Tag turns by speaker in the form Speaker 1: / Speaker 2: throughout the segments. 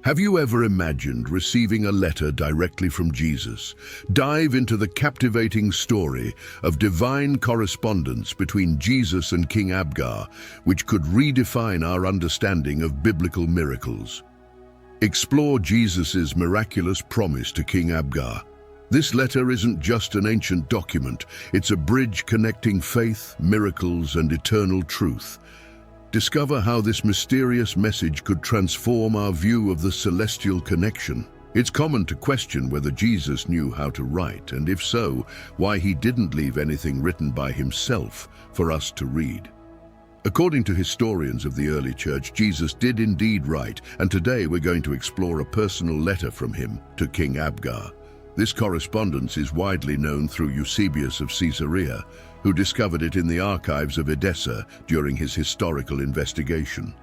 Speaker 1: Have you ever imagined receiving a letter directly from Jesus? Dive into the captivating story of divine correspondence between Jesus and King Abgar, which could redefine our understanding of biblical miracles. Explore Jesus' miraculous promise to King Abgar. This letter isn't just an ancient document, it's a bridge connecting faith, miracles, and eternal truth. Discover how this mysterious message could transform our view of the celestial connection. It's common to question whether Jesus knew how to write, and if so, why he didn't leave anything written by himself for us to read. According to historians of the early church, Jesus did indeed write, and today we're going to explore a personal letter from him to King Abgar. This correspondence is widely known through Eusebius of Caesarea, who discovered it in the archives of Edessa during his historical investigation.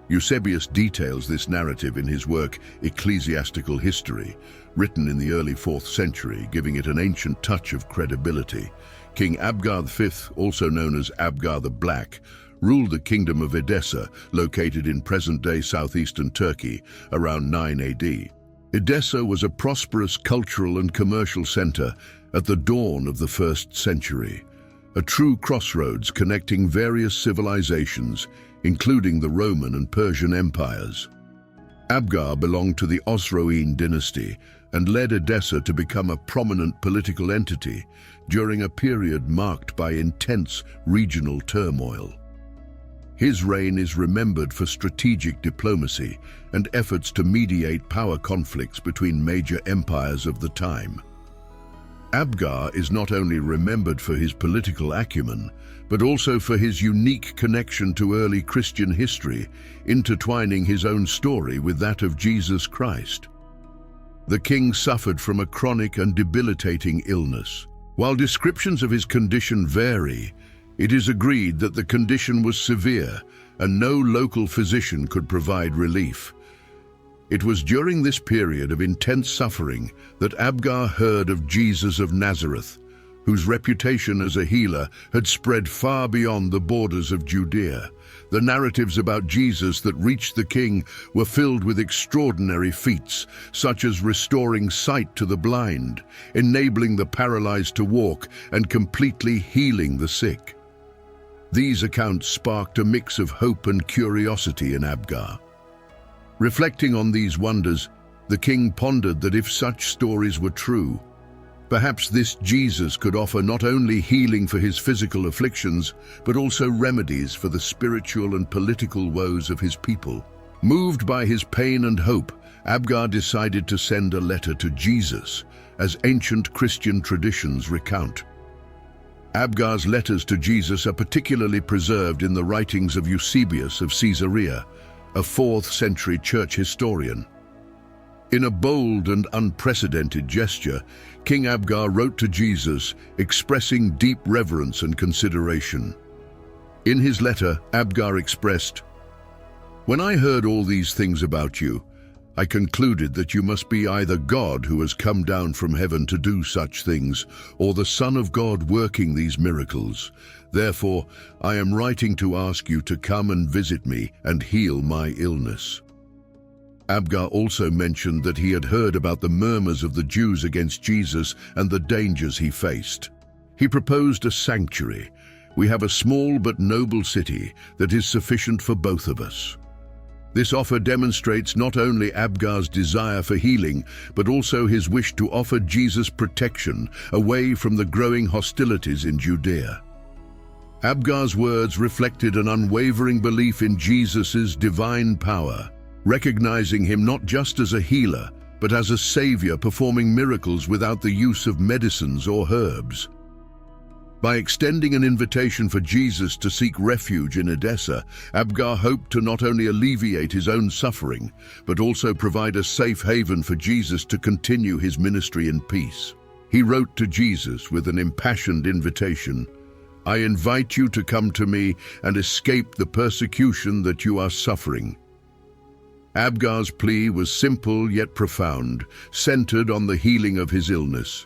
Speaker 1: Eusebius details this narrative in his work Ecclesiastical History, written in the early 4th century, giving it an ancient touch of credibility. King Abgar V, also known as Abgar the Black, ruled the kingdom of Edessa, located in present-day southeastern Turkey, around 9 AD. Edessa was a prosperous cultural and commercial center at the dawn of the 1st century, a true crossroads connecting various civilizations, including the Roman and Persian empires. Abgar belonged to the Osroene dynasty and led Edessa to become a prominent political entity during a period marked by intense regional turmoil. His reign is remembered for strategic diplomacy and efforts to mediate power conflicts between major empires of the time. Abgar is not only remembered for his political acumen, but also for his unique connection to early Christian history, intertwining his own story with that of Jesus Christ. The king suffered from a chronic and debilitating illness. While descriptions of his condition vary, it is agreed that the condition was severe and no local physician could provide relief. It was during this period of intense suffering that Abgar heard of Jesus of Nazareth, whose reputation as a healer had spread far beyond the borders of Judea. The narratives about Jesus that reached the king were filled with extraordinary feats, such as restoring sight to the blind, enabling the paralyzed to walk, and completely healing the sick. These accounts sparked a mix of hope and curiosity in Abgar. Reflecting on these wonders, the king pondered that if such stories were true, perhaps this Jesus could offer not only healing for his physical afflictions, but also remedies for the spiritual and political woes of his people. Moved by his pain and hope, Abgar decided to send a letter to Jesus, as ancient Christian traditions recount. Abgar's letters to Jesus are particularly preserved in the writings of Eusebius of Caesarea, a 4th century church historian. In a bold and unprecedented gesture, King Abgar wrote to Jesus, expressing deep reverence and consideration. In his letter, Abgar expressed, "When I heard all these things about you, I concluded that you must be either God who has come down from heaven to do such things, or the Son of God working these miracles. Therefore, I am writing to ask you to come and visit me and heal my illness." Abgar also mentioned that he had heard about the murmurs of the Jews against Jesus and the dangers he faced. He proposed a sanctuary. "We have a small but noble city that is sufficient for both of us." This offer demonstrates not only Abgar's desire for healing, but also his wish to offer Jesus protection away from the growing hostilities in Judea. Abgar's words reflected an unwavering belief in Jesus' divine power, recognizing him not just as a healer, but as a savior performing miracles without the use of medicines or herbs. By extending an invitation for Jesus to seek refuge in Edessa, Abgar hoped to not only alleviate his own suffering, but also provide a safe haven for Jesus to continue his ministry in peace. He wrote to Jesus with an impassioned invitation, "I invite you to come to me and escape the persecution that you are suffering." Abgar's plea was simple yet profound, centered on the healing of his illness.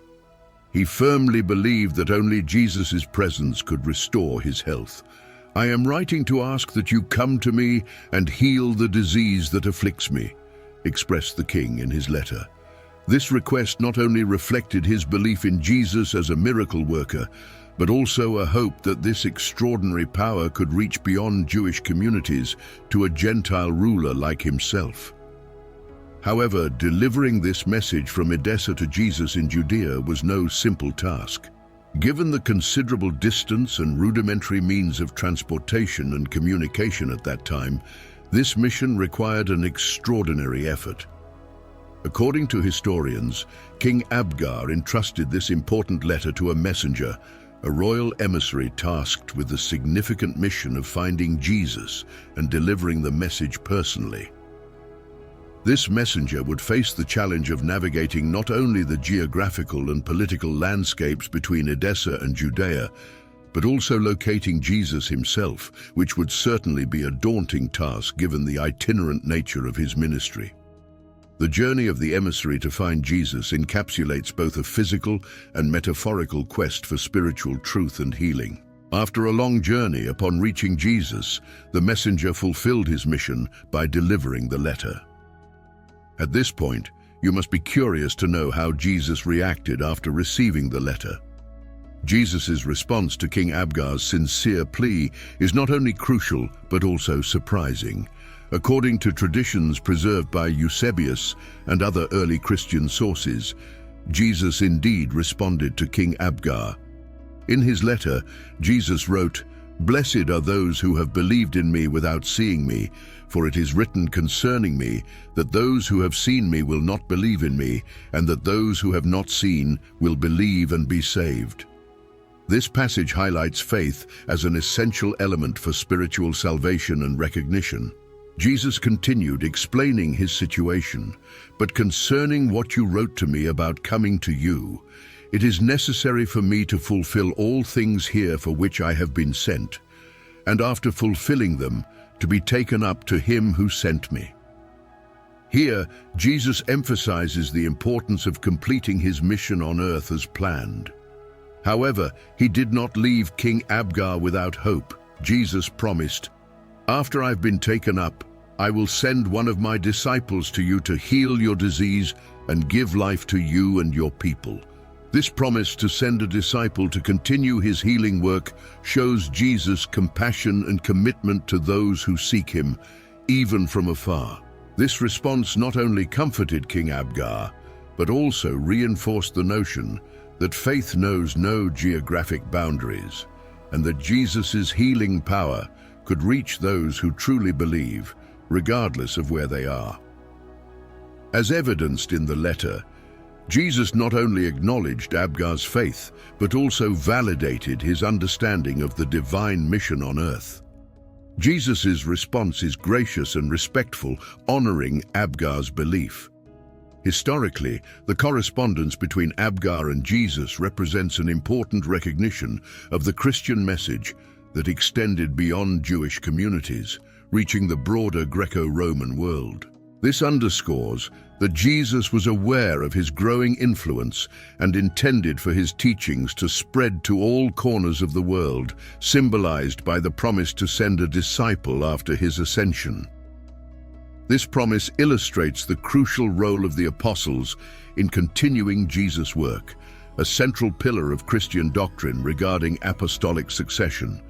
Speaker 1: He firmly believed that only Jesus' presence could restore his health. "I am writing to ask that you come to me and heal the disease that afflicts me." expressed the king in his letter. This request not only reflected his belief in Jesus as a miracle worker, but also a hope that this extraordinary power could reach beyond Jewish communities to a Gentile ruler like himself. However, delivering this message from Edessa to Jesus in Judea was no simple task. Given the considerable distance and rudimentary means of transportation and communication at that time, this mission required an extraordinary effort. According to historians, King Abgar entrusted this important letter to a messenger, a royal emissary tasked with the significant mission of finding Jesus and delivering the message personally. This messenger would face the challenge of navigating not only the geographical and political landscapes between Edessa and Judea, but also locating Jesus himself, which would certainly be a daunting task given the itinerant nature of his ministry. The journey of the emissary to find Jesus encapsulates both a physical and metaphorical quest for spiritual truth and healing. After a long journey, upon reaching Jesus, the messenger fulfilled his mission by delivering the letter. At this point, you must be curious to know how Jesus reacted after receiving the letter. Jesus' response to King Abgar's sincere plea is not only crucial, but also surprising. According to traditions preserved by Eusebius and other early Christian sources, Jesus indeed responded to King Abgar. In his letter, Jesus wrote, "Blessed are those who have believed in me without seeing me, for it is written concerning me that those who have seen me will not believe in me, and that those who have not seen will believe and be saved." This passage highlights faith as an essential element for spiritual salvation and recognition. Jesus continued explaining his situation, "But concerning what you wrote to me about coming to you, it is necessary for me to fulfill all things here for which I have been sent, and after fulfilling them, to be taken up to him who sent me." Here, Jesus emphasizes the importance of completing his mission on earth as planned. However, he did not leave King Abgar without hope. Jesus promised, "After I've been taken up, I will send one of my disciples to you to heal your disease and give life to you and your people." This promise to send a disciple to continue his healing work shows Jesus' compassion and commitment to those who seek him, even from afar. This response not only comforted King Abgar, but also reinforced the notion that faith knows no geographic boundaries, and that Jesus' healing power could reach those who truly believe, regardless of where they are. As evidenced in the letter, Jesus not only acknowledged Abgar's faith, but also validated his understanding of the divine mission on earth. Jesus' response is gracious and respectful, honoring Abgar's belief. Historically, the correspondence between Abgar and Jesus represents an important recognition of the Christian message that extended beyond Jewish communities, reaching the broader Greco-Roman world. This underscores that Jesus was aware of his growing influence and intended for his teachings to spread to all corners of the world, symbolized by the promise to send a disciple after his ascension. This promise illustrates the crucial role of the apostles in continuing Jesus' work, a central pillar of Christian doctrine regarding apostolic succession.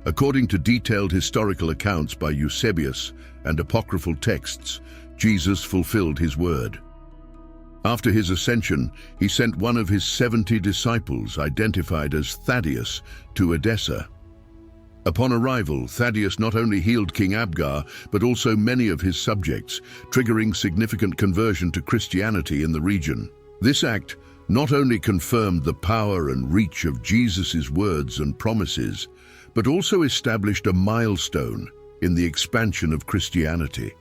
Speaker 1: According to detailed historical accounts by Eusebius and apocryphal texts, Jesus fulfilled his word. After his ascension, he sent one of his 70 disciples, identified as Thaddeus, to Edessa. Upon arrival, Thaddeus not only healed King Abgar, but also many of his subjects, triggering significant conversion to Christianity in the region. This act not only confirmed the power and reach of Jesus' words and promises, but also established a milestone in the expansion of Christianity.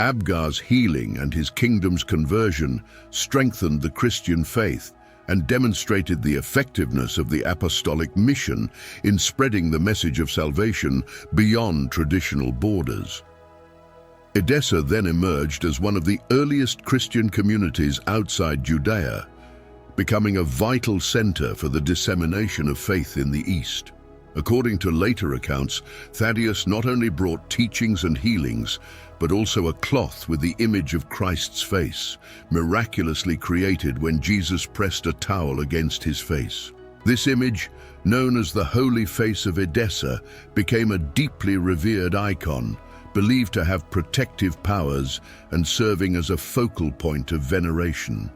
Speaker 1: Abgar's healing and his kingdom's conversion strengthened the Christian faith and demonstrated the effectiveness of the apostolic mission in spreading the message of salvation beyond traditional borders. Edessa then emerged as one of the earliest Christian communities outside Judea, becoming a vital center for the dissemination of faith in the East. According to later accounts, Thaddeus not only brought teachings and healings, but also a cloth with the image of Christ's face, miraculously created when Jesus pressed a towel against his face. This image, known as the Holy Face of Edessa, became a deeply revered icon, believed to have protective powers and serving as a focal point of veneration.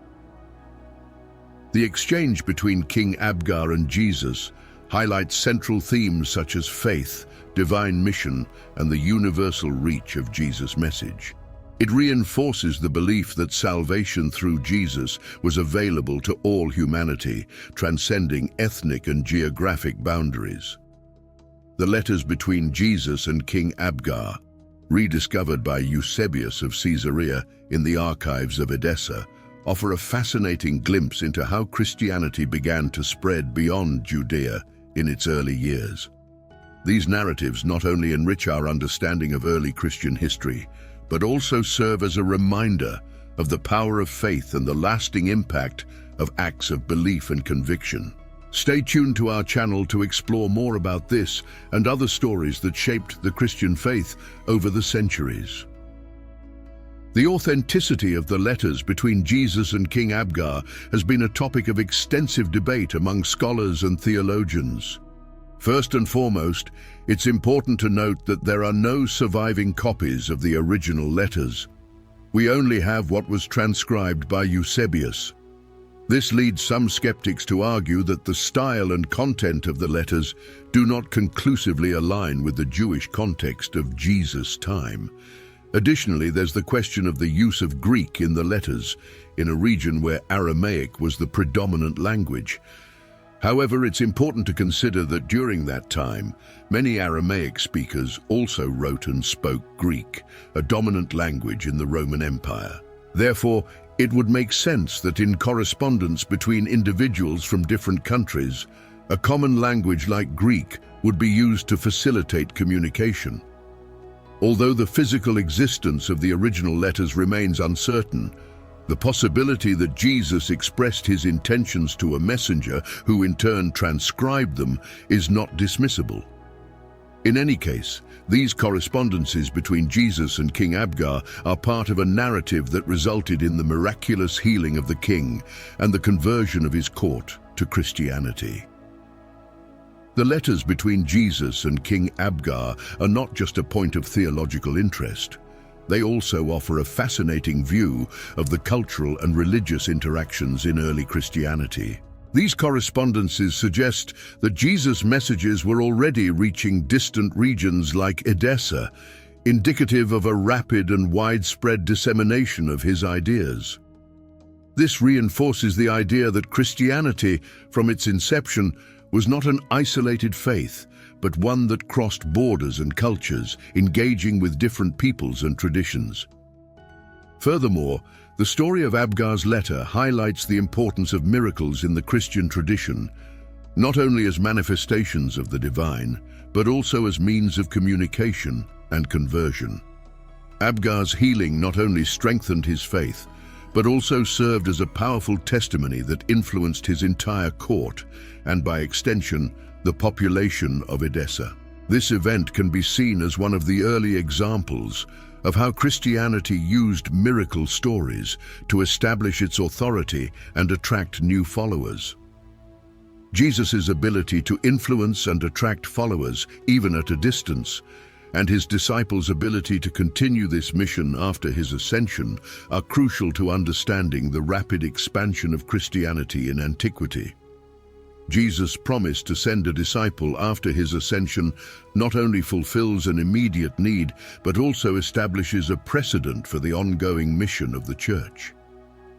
Speaker 1: The exchange between King Abgar and Jesus highlights central themes such as faith, divine mission, and the universal reach of Jesus' message. It reinforces the belief that salvation through Jesus was available to all humanity, transcending ethnic and geographic boundaries. The letters between Jesus and King Abgar, rediscovered by Eusebius of Caesarea in the archives of Edessa, offer a fascinating glimpse into how Christianity began to spread beyond Judea in its early years. These narratives not only enrich our understanding of early Christian history, but also serve as a reminder of the power of faith and the lasting impact of acts of belief and conviction. Stay tuned to our channel to explore more about this and other stories that shaped the Christian faith over the centuries. The authenticity of the letters between Jesus and King Abgar has been a topic of extensive debate among scholars and theologians. First and foremost, it's important to note that there are no surviving copies of the original letters. We only have what was transcribed by Eusebius. This leads some skeptics to argue that the style and content of the letters do not conclusively align with the Jewish context of Jesus' time. Additionally, there's the question of the use of Greek in the letters, in a region where Aramaic was the predominant language. However, it's important to consider that during that time, many Aramaic speakers also wrote and spoke Greek, a dominant language in the Roman Empire. Therefore, it would make sense that in correspondence between individuals from different countries, a common language like Greek would be used to facilitate communication. Although the physical existence of the original letters remains uncertain, the possibility that Jesus expressed his intentions to a messenger who in turn transcribed them is not dismissible. In any case, these correspondences between Jesus and King Abgar are part of a narrative that resulted in the miraculous healing of the king and the conversion of his court to Christianity. The letters between Jesus and King Abgar are not just a point of theological interest. They also offer a fascinating view of the cultural and religious interactions in early Christianity. These correspondences suggest that Jesus' messages were already reaching distant regions like Edessa, indicative of a rapid and widespread dissemination of his ideas. This reinforces the idea that Christianity, from its inception, was not an isolated faith, but one that crossed borders and cultures, engaging with different peoples and traditions. Furthermore, the story of Abgar's letter highlights the importance of miracles in the Christian tradition, not only as manifestations of the divine, but also as means of communication and conversion. Abgar's healing not only strengthened his faith, but also served as a powerful testimony that influenced his entire court, and by extension, the population of Edessa. This event can be seen as one of the early examples of how Christianity used miracle stories to establish its authority and attract new followers. Jesus' ability to influence and attract followers, even at a distance, and his disciples' ability to continue this mission after his ascension are crucial to understanding the rapid expansion of Christianity in antiquity. Jesus' promise to send a disciple after his ascension not only fulfills an immediate need, but also establishes a precedent for the ongoing mission of the Church.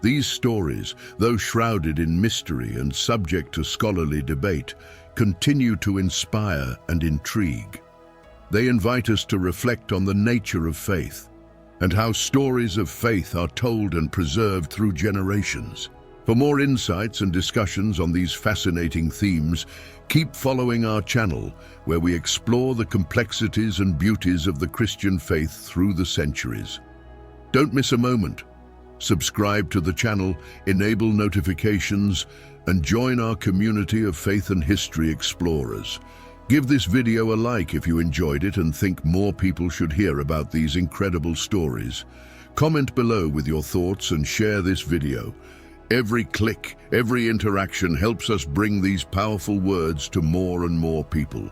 Speaker 1: These stories, though shrouded in mystery and subject to scholarly debate, continue to inspire and intrigue. They invite us to reflect on the nature of faith and how stories of faith are told and preserved through generations. For more insights and discussions on these fascinating themes, keep following our channel, where we explore the complexities and beauties of the Christian faith through the centuries. Don't miss a moment. Subscribe to the channel, enable notifications, and join our community of faith and history explorers. Give this video a like if you enjoyed it and think more people should hear about these incredible stories. Comment below with your thoughts and share this video. Every click, every interaction helps us bring these powerful words to more and more people.